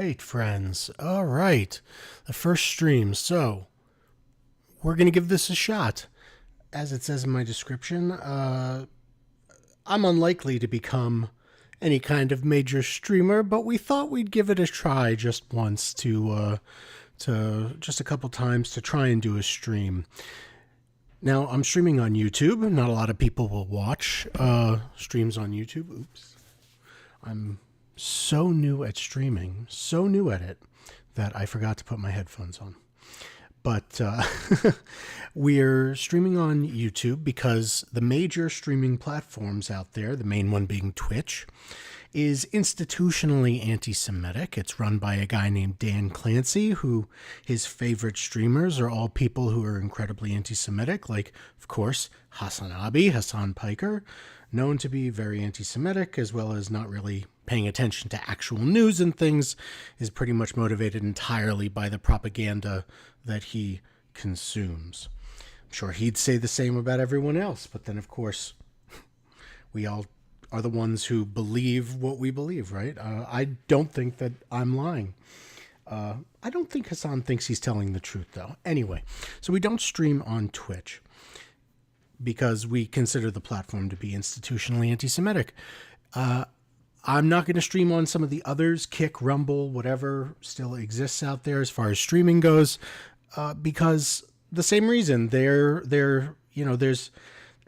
right, friends. All right. The first stream. So, we're going to give this a shot. As it says in my description, I'm unlikely to become any kind of major streamer, but we thought we'd give it a try just once to just a couple times to try and do a stream. Now, I'm streaming on YouTube. Not a lot of people will watch streams on YouTube. Oops. I'm so new at streaming, so new at it, that I forgot to put my headphones on. But we're streaming on YouTube because the major streaming platforms out there, the main one being Twitch, is institutionally anti-Semitic. It's run by a guy named Dan Clancy, who his favorite streamers are all people who are incredibly anti-Semitic, like, of course, Hassan Piker, known to be very anti-Semitic, as well as not really paying attention to actual news and things, is pretty much motivated entirely by the propaganda that he consumes. I'm sure he'd say the same about everyone else, but then, of course, we all are the ones who believe what we believe, right? I don't think that I'm lying. I don't think Hassan thinks he's telling the truth, though. Anyway, so we don't stream on Twitch because we consider the platform to be institutionally anti-Semitic. I'm not going to stream on some of the others, Kick, Rumble, whatever still exists out there as far as streaming goes, because the same reason. There's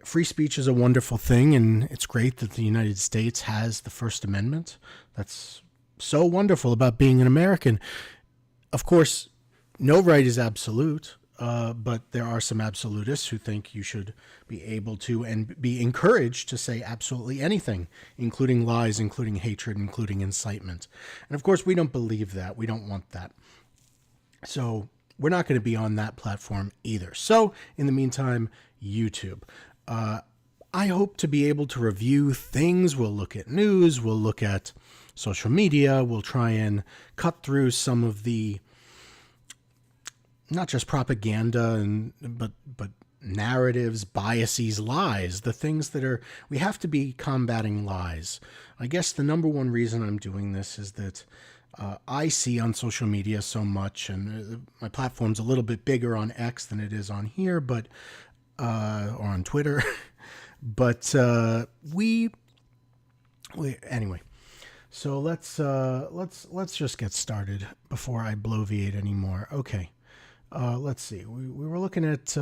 free speech is a wonderful thing, and it's great that the United States has the First Amendment. That's so wonderful about being an American. Of course, no right is absolute, but there are some absolutists who think you should be able to and be encouraged to say absolutely anything, including lies, including hatred, including incitement. And of course, we don't believe that. We don't want that. So we're not going to be on that platform either. So in the meantime, YouTube. I hope to be able to review things. We'll look at news. We'll look at social media. We'll try and cut through some of the not just propaganda but narratives, biases, lies, the things that are, we have to be combating lies. I guess the number one reason I'm doing this is that I see on social media so much, and my platform's a little bit bigger on X than it is on here, but or on Twitter, but anyway. So let's just get started before I bloviate anymore. Okay. Let's see. We were looking at,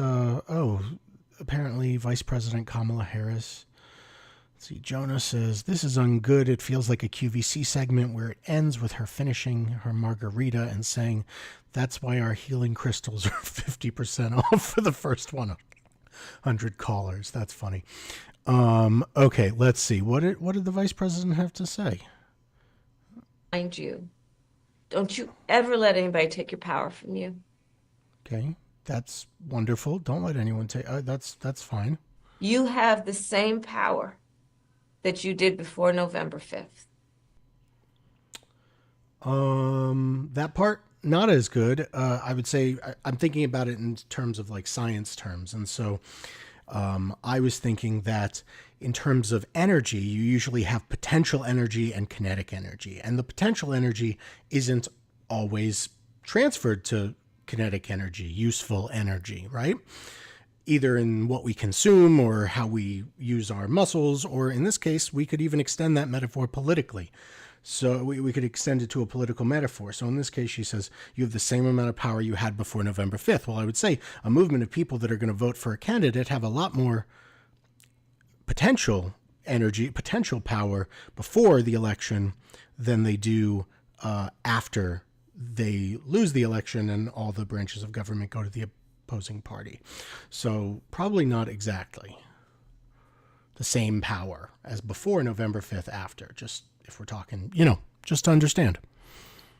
apparently Vice President Kamala Harris. Let's see. Jonah says, this is ungood. It feels like a QVC segment where it ends with her finishing her margarita and saying, that's why our healing crystals are 50% off for the first 100 callers. That's funny. Okay, let's see. What did the Vice President have to say? Mind you, don't you ever let anybody take your power from you. Okay, that's wonderful. Don't let anyone take. That's fine. You have the same power that you did before November 5th. That part not as good. I would say I'm thinking about it in terms of like science terms, and so I was thinking that in terms of energy, you usually have potential energy and kinetic energy, and the potential energy isn't always transferred to kinetic energy, useful energy, right? Either in what we consume or how we use our muscles, or in this case, we could even extend that metaphor politically. So we could extend it to a political metaphor. So in this case, she says, you have the same amount of power you had before November 5th. Well, I would say a movement of people that are going to vote for a candidate have a lot more potential energy, potential power before the election than they do after they lose the election and all the branches of government go to the opposing party. So probably not exactly the same power as before November 5th after, just if we're talking, just to understand.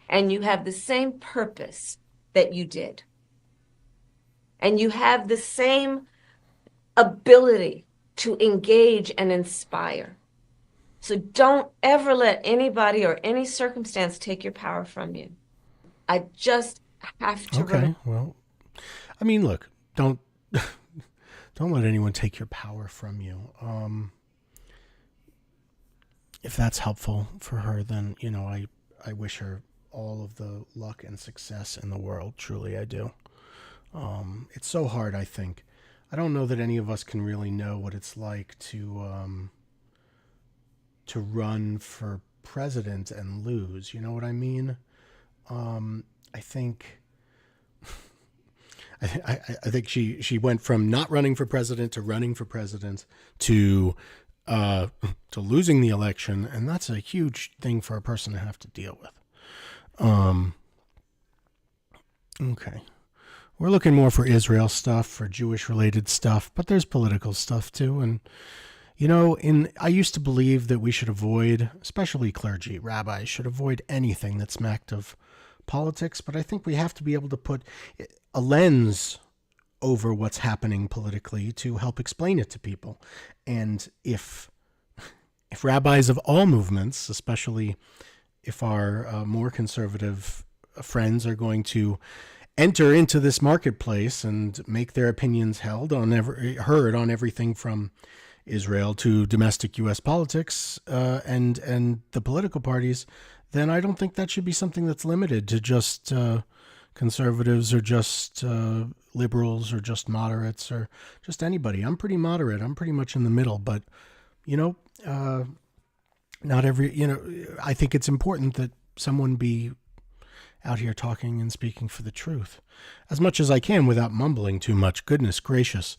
And you have the same purpose that you did. And you have the same ability to engage and inspire. So don't ever let anybody or any circumstance take your power from you. I just have to. Okay, well, I mean, look, don't let anyone take your power from you. If that's helpful for her, then I wish her all of the luck and success in the world. Truly, I do. It's so hard, I think. I don't know that any of us can really know what it's like to run for president and lose. You know what I mean? I think I think she went from not running for president to running for president to losing the election, and that's a huge thing for a person to have to deal with. Okay. We're looking more for Israel stuff, for Jewish related stuff, but there's political stuff too. And, I used to believe that we should avoid, especially clergy, rabbis, should avoid anything that smacked of politics. But I think we have to be able to put a lens over what's happening politically to help explain it to people. And if rabbis of all movements, especially if our more conservative friends are going to enter into this marketplace and make their opinions heard on everything from Israel to domestic U.S. politics and the political parties, then I don't think that should be something that's limited to just conservatives or just liberals or just moderates or just anybody. I'm pretty moderate. I'm pretty much in the middle, but not every. I think it's important that someone be out here talking and speaking for the truth as much as I can without mumbling too much. Goodness gracious.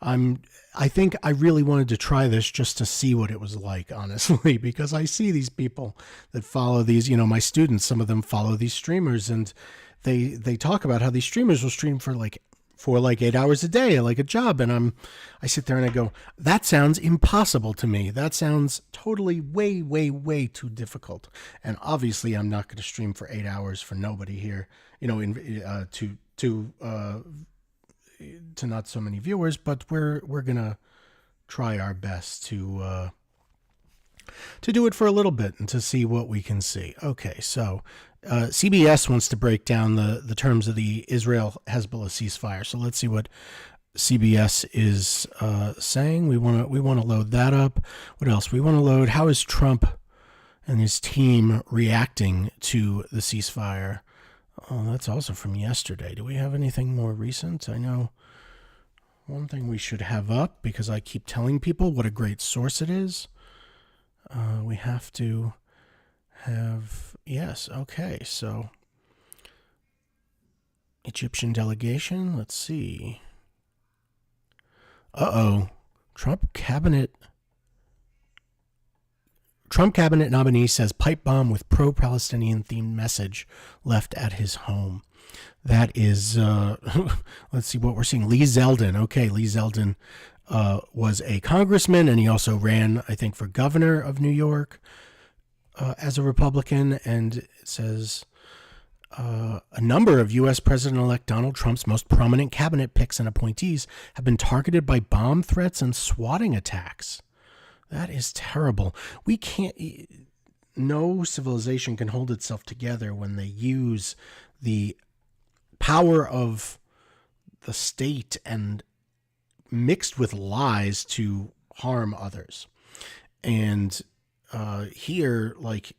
I think I really wanted to try this just to see what it was like, honestly, because I see these people that follow these, my students, some of them follow these streamers, and they talk about how these streamers will stream for like 8 hours a day, like a job. And I sit there and I go, that sounds impossible to me. That sounds totally way, way, way too difficult. And obviously I'm not going to stream for 8 hours for nobody here, to not so many viewers, but we're going to try our best to do it for a little bit and to see what we can see. Okay. So, CBS wants to break down the terms of the Israel-Hezbollah ceasefire. So let's see what CBS is saying. We want to load that up. What else? We want to load. How is Trump and his team reacting to the ceasefire? Oh, that's also from yesterday. Do we have anything more recent? I know one thing we should have up, because I keep telling people what a great source it is. We have to have, yes, okay, so Egyptian delegation, let's see. Trump cabinet nominee says pipe bomb with pro-Palestinian themed message left at his home. That is, let's see what we're seeing. Lee Zeldin. Okay, Lee Zeldin was a congressman, and he also ran, I think, for governor of New York as a Republican. And it says a number of U.S. President-elect Donald Trump's most prominent cabinet picks and appointees have been targeted by bomb threats and swatting attacks. That is terrible. We can't. No civilization can hold itself together when they use the power of the state and mixed with lies to harm others. And here, like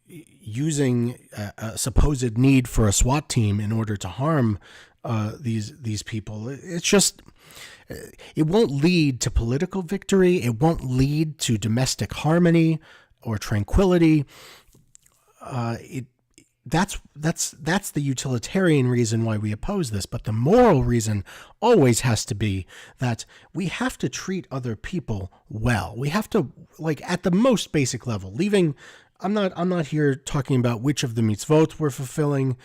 using a supposed need for a SWAT team in order to harm these people, it's just. It won't lead to political victory. It won't lead to domestic harmony or tranquility. That's the utilitarian reason why we oppose this. But the moral reason always has to be that we have to treat other people well. We have to, like, at the most basic level, I'm not here talking about which of the mitzvot we're fulfilling,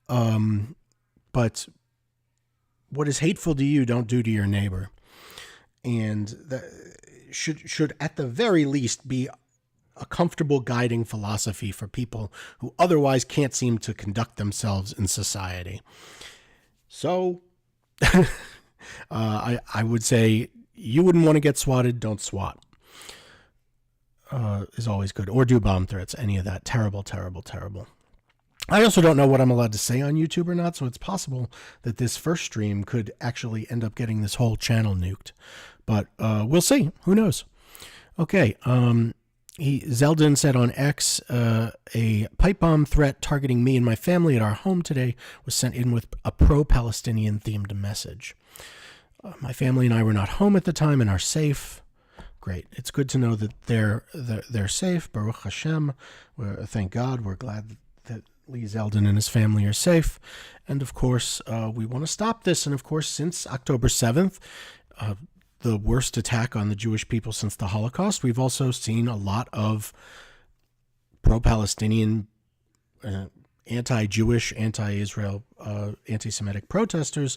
but what is hateful to you, don't do to your neighbor. And that should at the very least be a comfortable guiding philosophy for people who otherwise can't seem to conduct themselves in society. So I would say you wouldn't want to get swatted, don't swat. Is always good. Or do bomb threats, any of that. Terrible, terrible, terrible. I also don't know what I'm allowed to say on YouTube or not, so it's possible that this first stream could actually end up getting this whole channel nuked. But we'll see. Who knows? Okay. Zeldin said on X, a pipe bomb threat targeting me and my family at our home today was sent in with a pro-Palestinian themed message. My family and I were not home at the time and are safe. Great. It's good to know that they're safe. Baruch Hashem. Thank God. We're glad that Lee Zeldin and his family are safe. And of course, we want to stop this. And of course, since October 7th, the worst attack on the Jewish people since the Holocaust, we've also seen a lot of pro-Palestinian, anti-Jewish, anti-Israel, anti-Semitic protesters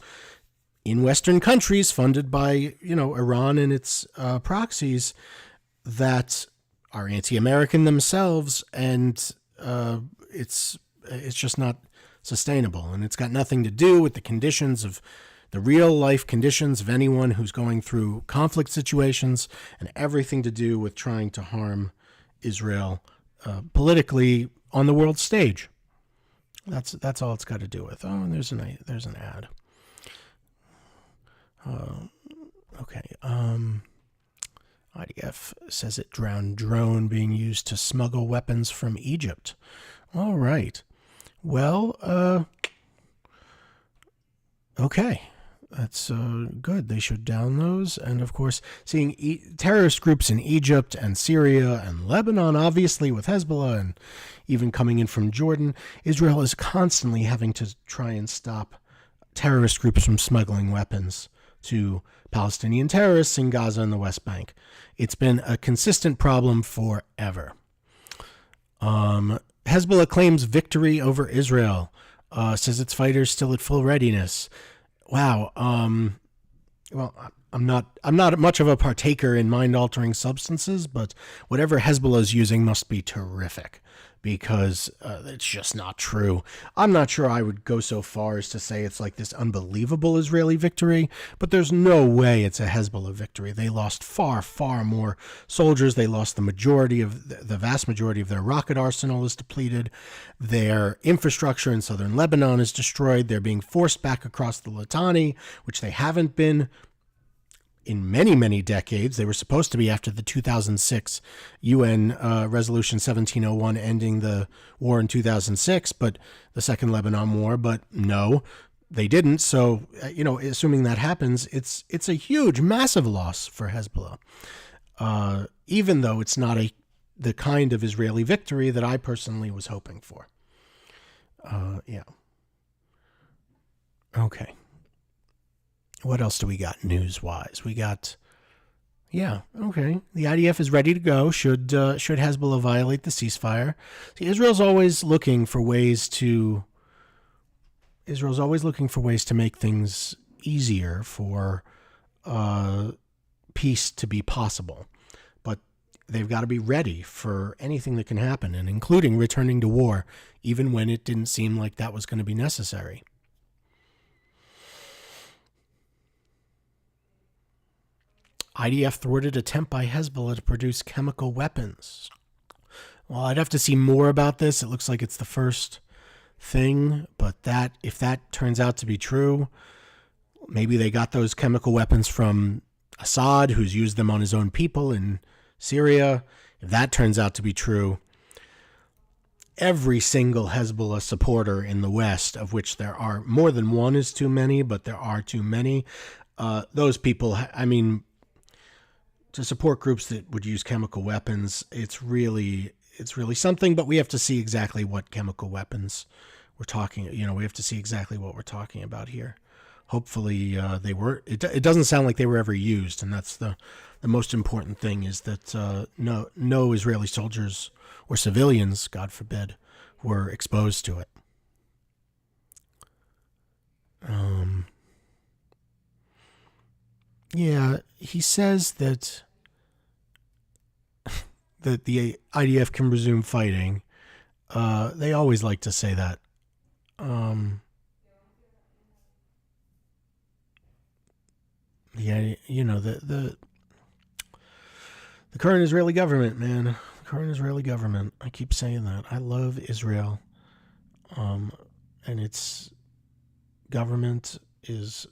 in Western countries funded by, Iran and its proxies that are anti-American themselves, and it's just not sustainable. And it's got nothing to do with the conditions of the real life conditions of anyone who's going through conflict situations, and everything to do with trying to harm Israel politically on the world stage. That's all it's got to do with. Oh, and there's an ad. Okay. IDF says it drowned drone being used to smuggle weapons from Egypt. All right. Well, okay. That's good. They should down those. And of course, seeing terrorist groups in Egypt and Syria and Lebanon, obviously with Hezbollah, and even coming in from Jordan, Israel is constantly having to try and stop terrorist groups from smuggling weapons to Palestinian terrorists in Gaza and the West Bank. It's been a consistent problem forever. Hezbollah claims victory over Israel, says its fighters still at full readiness. Wow. Well, I'm not much of a partaker in mind-altering substances, but whatever Hezbollah is using must be terrific, because it's just not true. I'm not sure I would go so far as to say it's like this unbelievable Israeli victory, but there's no way it's a Hezbollah victory. They lost far, far more soldiers. They lost the vast majority of their rocket arsenal is depleted. Their infrastructure in southern Lebanon is destroyed. They're being forced back across the Litani, which they haven't been in many, many decades. They were supposed to be after the 2006 UN Resolution 1701 ending the war in 2006, but the Second Lebanon War, but no, they didn't. So, assuming that happens, it's a huge, massive loss for Hezbollah, even though it's not the kind of Israeli victory that I personally was hoping for. Yeah. Okay. What else do we got news-wise? We got, okay. The IDF is ready to go. Should Hezbollah violate the ceasefire? See, Israel's always looking for ways to make things easier for peace to be possible. But they've got to be ready for anything that can happen, and including returning to war, even when it didn't seem like that was going to be necessary. IDF thwarted attempt by Hezbollah to produce chemical weapons. Well, I'd have to see more about this. It looks like it's the first thing, but if that turns out to be true, maybe they got those chemical weapons from Assad, who's used them on his own people in Syria. If that turns out to be true, every single Hezbollah supporter in the West, of which there are more than one is too many, but there are too many, those people, to support groups that would use chemical weapons, it's really something, but we have to see exactly what chemical weapons we're talking, we have to see exactly what we're talking about here. Hopefully it doesn't sound like they were ever used, and that's the most important thing, is that no Israeli soldiers or civilians, God forbid, were exposed to it. Yeah, he says that the IDF can resume fighting. They always like to say that. The current Israeli government, man. The current Israeli government. I keep saying that. I love Israel. And its government is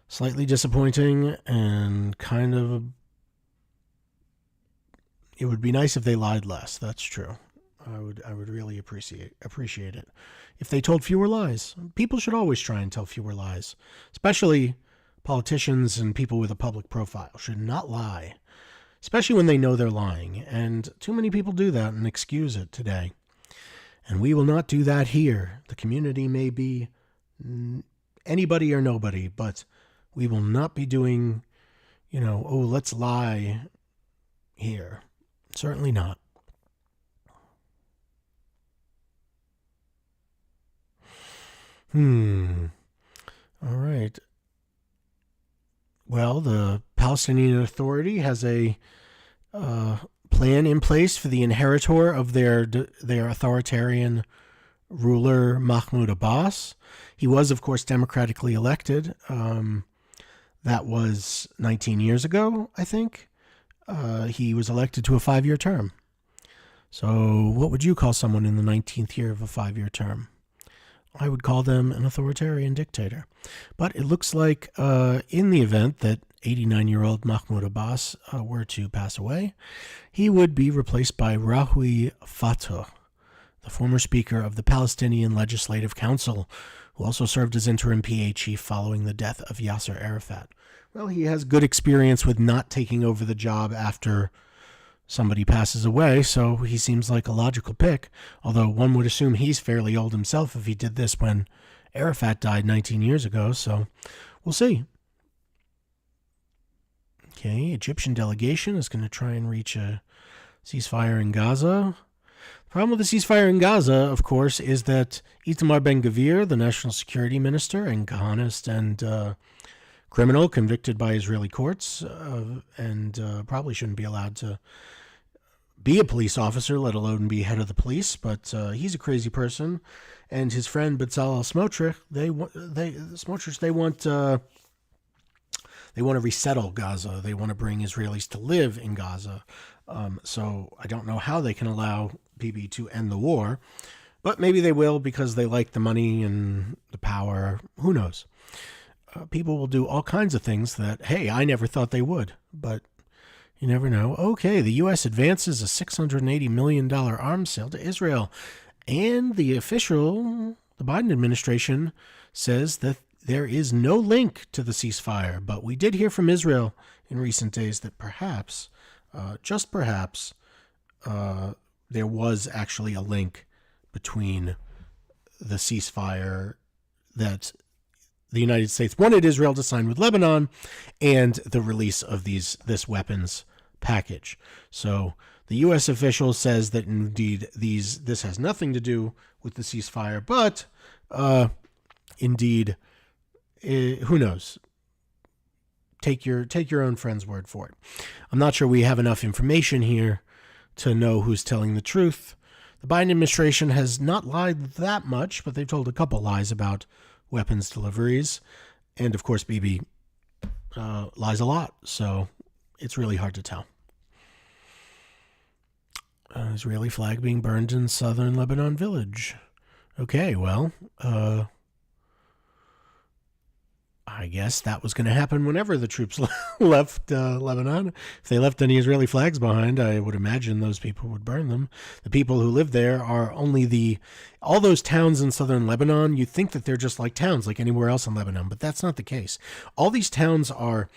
slightly disappointing and kind of It would be nice if they lied less. That's true. I would really appreciate it if they told fewer lies. People should always try and tell fewer lies, especially politicians and people with a public profile should not lie, especially when they know they're lying. And too many people do that and excuse it today. And we will not do that here. The community may be anybody or nobody, but we will not be doing, oh, let's lie here. Certainly not. All right. Well, the Palestinian Authority has a plan in place for the inheritor of their authoritarian ruler, Mahmoud Abbas. He was, of course, democratically elected. That was 19 years ago, I think. He was elected to a 5-year term. So what would you call someone in the 19th year of a 5-year term? I would call them an authoritarian dictator. But it looks like in the event that 89-year-old Mahmoud Abbas were to pass away, he would be replaced by Rahui Fatah, the former speaker of the Palestinian Legislative Council, who also served as interim PA chief following the death of Yasser Arafat. Well, he has good experience with not taking over the job after somebody passes away, so he seems like a logical pick, although one would assume he's fairly old himself if he did this when Arafat died 19 years ago, so we'll see. Okay, Egyptian delegation is going to try and reach a ceasefire in Gaza. The problem with the ceasefire in Gaza, of course, is that Itamar Ben-Gvir, the national security minister and Kahanist and criminal convicted by Israeli courts and probably shouldn't be allowed to be a police officer, let alone be head of the police, but he's a crazy person. And his friend Bezalel Smotrich, they want to resettle Gaza. They want to bring Israelis to live in Gaza. So I don't know how they can allow Bibi to end the war, but maybe they will because they like the money and the power. Who knows? People will do all kinds of things that, hey, I never thought they would, but you never know. Okay, the U.S. advances a $680 million arms sale to Israel, and the Biden administration says that there is no link to the ceasefire, but we did hear from Israel in recent days that perhaps, just perhaps, there was actually a link between the ceasefire that the United States wanted Israel to sign with Lebanon and the release of this weapons package. So the U.S. official says that indeed this has nothing to do with the ceasefire, but indeed, who knows? Take your own friend's word for it. I'm not sure we have enough information here to know who's telling the truth. The Biden administration has not lied that much, but they've told a couple lies about weapons deliveries. And of course, Bibi lies a lot, so it's really hard to tell. Israeli flag being burned in southern Lebanon village. Okay, well, I guess that was going to happen whenever the troops left Lebanon. If they left any Israeli flags behind, I would imagine those people would burn them. The people who live there are only all those towns in southern Lebanon. You think that they're just like towns, like anywhere else in Lebanon, but that's not the case. All these towns are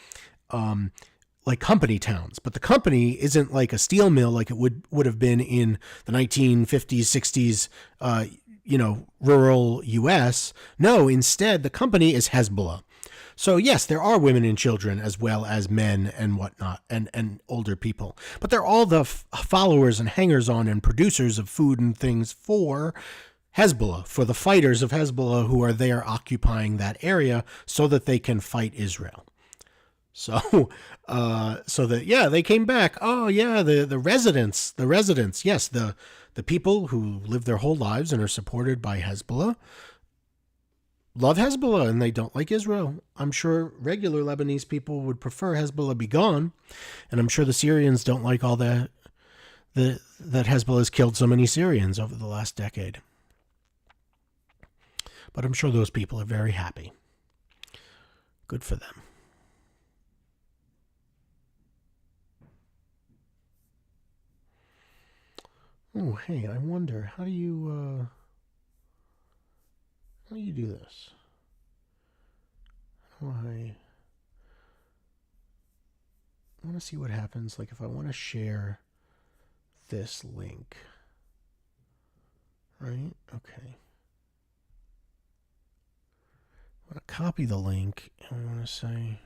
like company towns, but the company isn't like a steel mill like it would have been in the 1950s, 60s, rural U.S. No, instead, the company is Hezbollah. So yes, there are women and children as well as men and whatnot and older people, but they're all the followers and hangers-on and producers of food and things for Hezbollah, for the fighters of Hezbollah who are there occupying that area so that they can fight Israel. So they came back. Oh yeah, the residents, yes, the people who live their whole lives and are supported by Hezbollah love Hezbollah and they don't like Israel. I'm sure regular Lebanese people would prefer Hezbollah be gone, and I'm sure the Syrians don't like all that Hezbollah has killed so many Syrians over the last decade. But I'm sure those people are very happy. Good for them. Oh, hey, I wonder, how do you do this? How do I want to see what happens, like, if I want to share this link, right? Okay. I want to copy the link, and we want to say,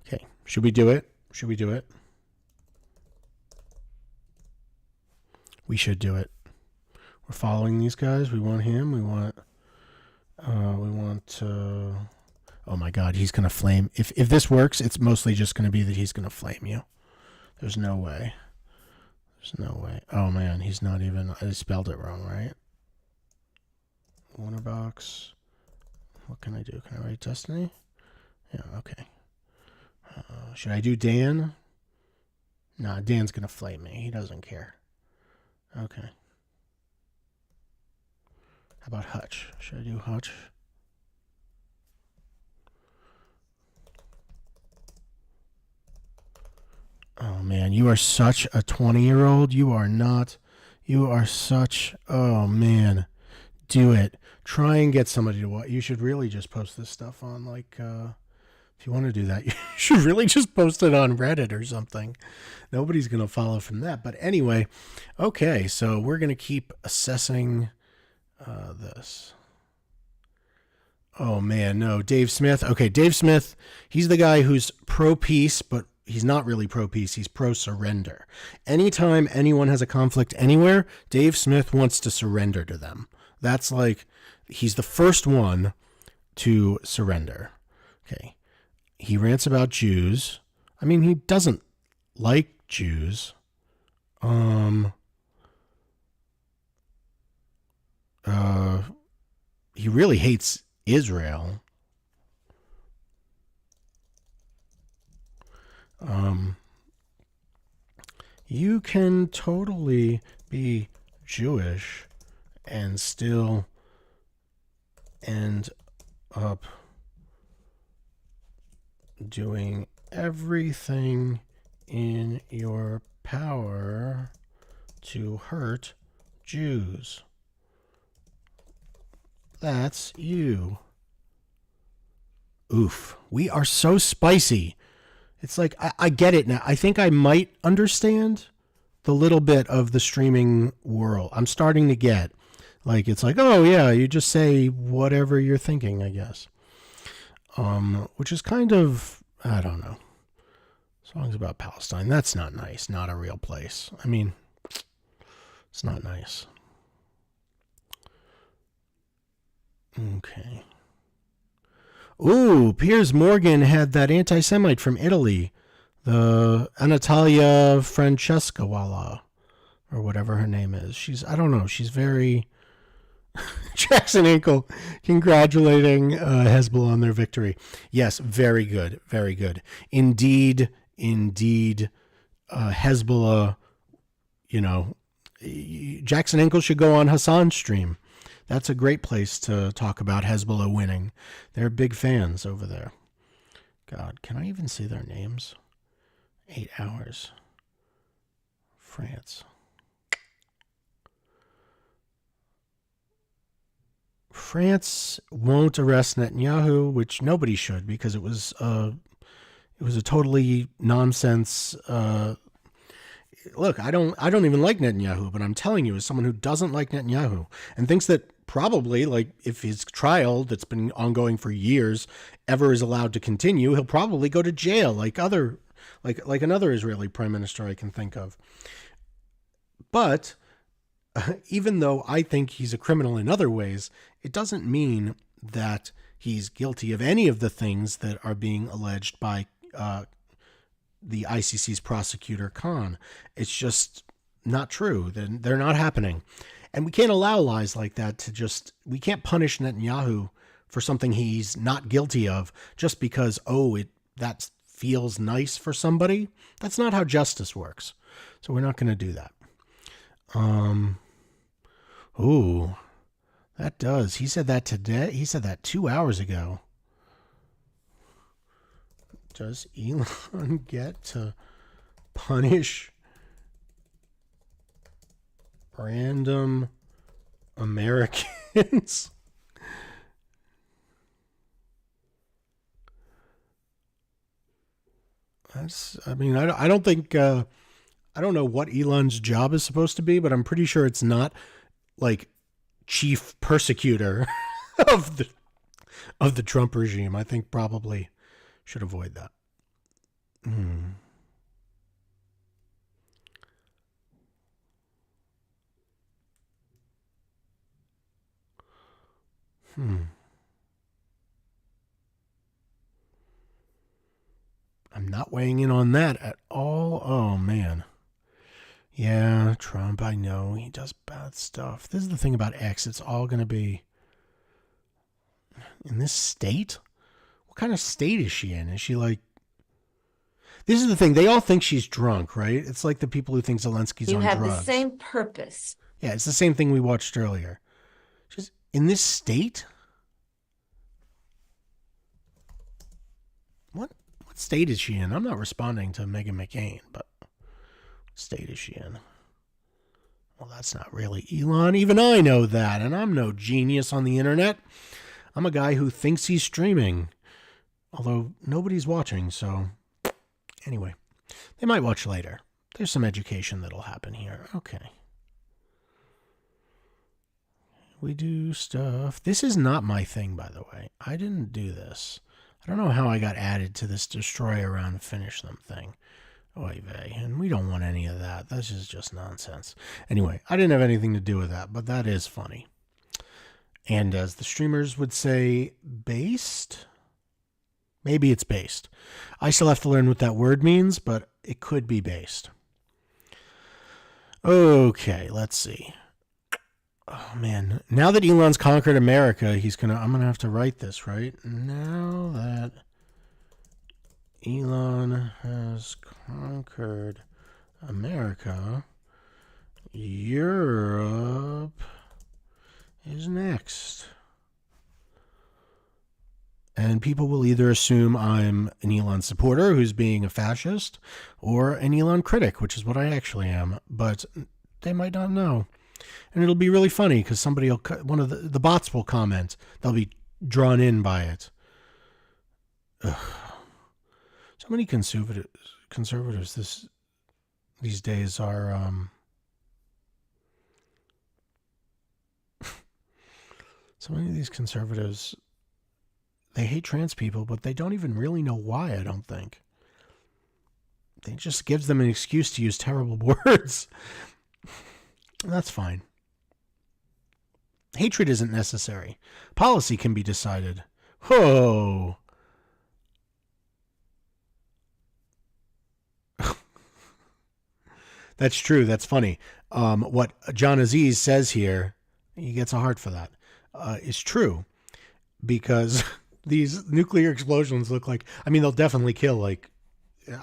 okay, should we do it? Should we do it? We should do it. We're following these guys. We want him. Oh my God, he's gonna flame. If this works, it's mostly just gonna be that he's gonna flame you. There's no way. There's no way. Oh man, he's not even. I spelled it wrong, right? Wonderbox. What can I do? Can I write Destiny? Yeah. Okay. Should I do Dan? Nah, Dan's gonna flame me. He doesn't care. Okay. How about Hutch? Should I do Hutch? Oh man, you are such a 20-year-old. You are not. You are such. Oh man, do it. Try and get somebody to watch. You should really just post this stuff on, like, if you want to do that, you should really just post it on Reddit or something. Nobody's gonna follow from that. But anyway, okay. So we're gonna keep assessing this. Oh man, no, Dave Smith. Okay, Dave Smith. He's the guy who's pro peace, but he's not really pro peace. He's pro surrender. Anytime anyone has a conflict anywhere, Dave Smith wants to surrender to them. That's like, he's the first one to surrender. Okay. He rants about Jews. I mean, he doesn't like Jews. He really hates Israel. You can totally be Jewish and still end up doing everything in your power to hurt Jews. That's you. Oof. We are so spicy. It's like, I get it now. I think I might understand the little bit of the streaming world. I'm starting to get, like, it's like, oh yeah, you just say whatever you're thinking, I guess. Which is kind of, I don't know. Songs about Palestine. That's not nice. Not a real place. I mean, it's not nice. Okay. Ooh, Piers Morgan had that anti-Semite from Italy, the Anatolia Francescawala, or whatever her name is. I don't know, she's very... Jackson Ankle congratulating Hezbollah on their victory. Yes, very good, very good. Indeed, Hezbollah, Jackson Ankle should go on Hassan's stream. That's a great place to talk about Hezbollah winning. They're big fans over there. God, can I even see their names? 8 hours. France. France won't arrest Netanyahu, which nobody should, because it was a totally nonsense. Look, I don't even like Netanyahu, but I'm telling you, as someone who doesn't like Netanyahu and thinks that probably, like, if his trial that's been ongoing for years ever is allowed to continue, he'll probably go to jail like another Israeli prime minister I can think of. But even though I think he's a criminal in other ways, it doesn't mean that he's guilty of any of the things that are being alleged by the ICC's prosecutor, Khan. It's just not true. They're not happening. And we can't allow lies like that to just, we can't punish Netanyahu for something he's not guilty of just because, that feels nice for somebody. That's not how justice works. So we're not going to do that. Ooh, that does. He said that today. He said that 2 hours ago. Does Elon get to punish random Americans? I don't think, I don't know what Elon's job is supposed to be, but I'm pretty sure it's not like chief persecutor of the Trump regime. I think probably should avoid that. I'm not weighing in on that at all. Oh, man. Yeah, Trump, I know. He does bad stuff. This is the thing about X. It's all going to be in this state. What kind of state is she in? Is she like... This is the thing. They all think she's drunk, right? It's like the people who think Zelensky's on drugs. You have the same purpose. Yeah, it's the same thing we watched earlier. She's in this state? What state is she in? I'm not responding to Meghan McCain, but what state is she in? Well, that's not really Elon. Even I know that, and I'm no genius on the internet. I'm a guy who thinks he's streaming, although nobody's watching, so anyway. They might watch later. There's some education that'll happen here. Okay. We do stuff. This is not my thing, by the way. I didn't do this. I don't know how I got added to this destroy around finish them thing. Oy vey. And we don't want any of that. This is just nonsense. Anyway, I didn't have anything to do with that, but that is funny. And as the streamers would say, based? Maybe it's based. I still have to learn what that word means, but it could be based. Okay, let's see. Oh, man. Now that Elon's conquered America, I'm going to have to write this, right? Now that Elon has conquered America, Europe is next. And people will either assume I'm an Elon supporter who's being a fascist or an Elon critic, which is what I actually am. But they might not know. And it'll be really funny because one of the bots will comment. They'll be drawn in by it. Ugh. So many conservatives these days are so many of these conservatives, they hate trans people, but they don't even really know why, I don't think. It just gives them an excuse to use terrible words. That's fine. Hatred isn't necessary. Policy can be decided. Whoa. That's true. That's funny. What John Aziz says here, he gets a heart for that, is true. Because these nuclear explosions look like, they'll definitely kill,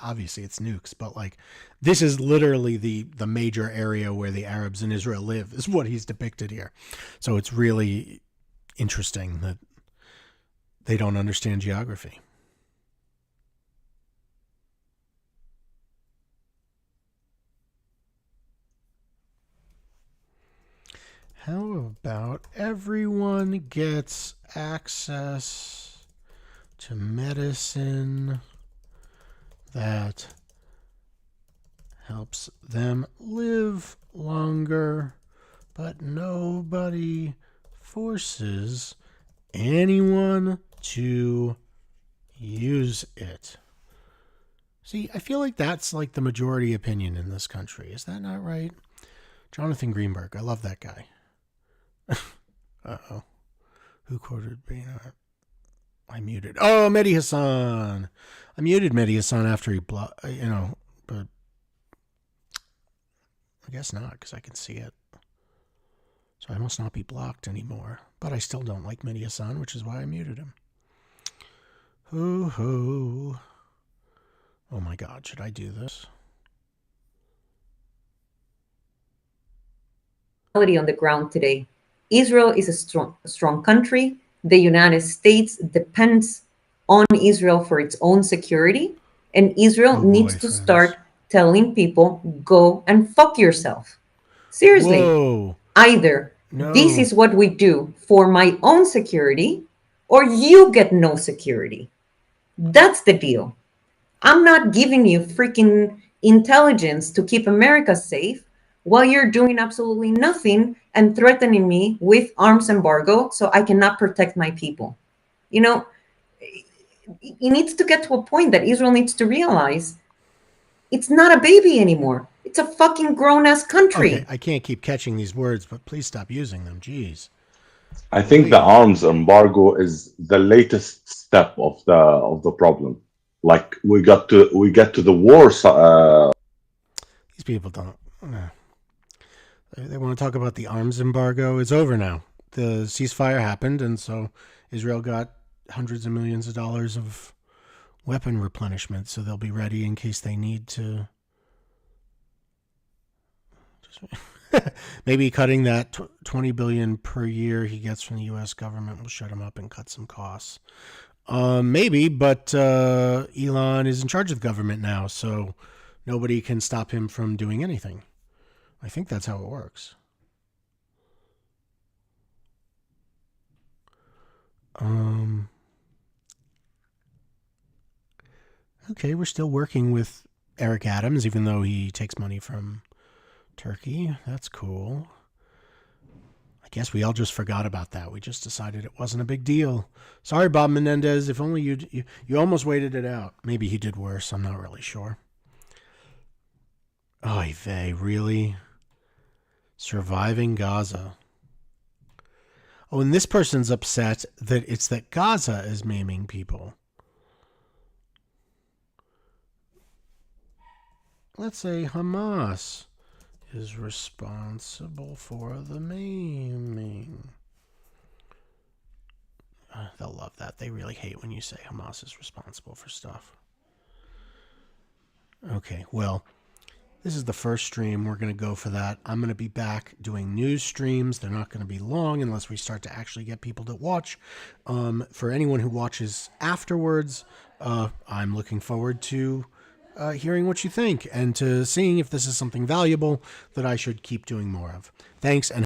obviously it's nukes, but this is literally the major area where the Arabs in Israel live, is what he's depicted here. So it's really interesting that they don't understand geography. How about everyone gets access to medicine that helps them live longer, but nobody forces anyone to use it? See, I feel like that's the majority opinion in this country. Is that not right? Jonathan Greenberg. I love that guy. Uh-oh. Who quoted me? I muted. Oh, Mehdi Hassan. I muted Mehdi Hassan after he but I guess not, because I can see it. So I must not be blocked anymore. But I still don't like Mehdi Hassan, which is why I muted him. Hoo hoo. Oh my God, should I do this? On the ground today. Israel is a strong country. The United States depends on Israel for its own security, and Israel needs to start telling people, go and fuck yourself. Seriously. Whoa. Either this is what we do for my own security, or you get no security. That's the deal. I'm not giving you freaking intelligence to keep America safe while you're doing absolutely nothing and threatening me with arms embargo so I cannot protect my people. You know, it needs to get to a point that Israel needs to realize it's not a baby anymore. It's a fucking grown-ass country. Okay, I can't keep catching these words, but please stop using them. Jeez. I think the arms embargo is the latest step of the problem. Like we get to the war. These people don't. They want to talk about the arms embargo. It's over now. The ceasefire happened, and so Israel got hundreds of millions of dollars of weapon replenishment, so they'll be ready in case they need to. Maybe cutting that $20 billion per year he gets from the U.S. government will shut him up and cut some costs. Maybe, but Elon is in charge of the government now, so nobody can stop him from doing anything. I think that's how it works. Okay, we're still working with Eric Adams, even though he takes money from Turkey. That's cool. I guess we all just forgot about that. We just decided it wasn't a big deal. Sorry, Bob Menendez. If only you almost waited it out. Maybe he did worse. I'm not really sure. Oy vey, really? Surviving Gaza. Oh, and this person's upset that it's that Gaza is maiming people. Let's say Hamas is responsible for the maiming. They'll love that. They really hate when you say Hamas is responsible for stuff. Okay, well, this is the first stream. We're going to go for that. I'm going to be back doing news streams. They're not going to be long unless we start to actually get people to watch. For anyone who watches afterwards, I'm looking forward to hearing what you think and to seeing if this is something valuable that I should keep doing more of. Thanks, and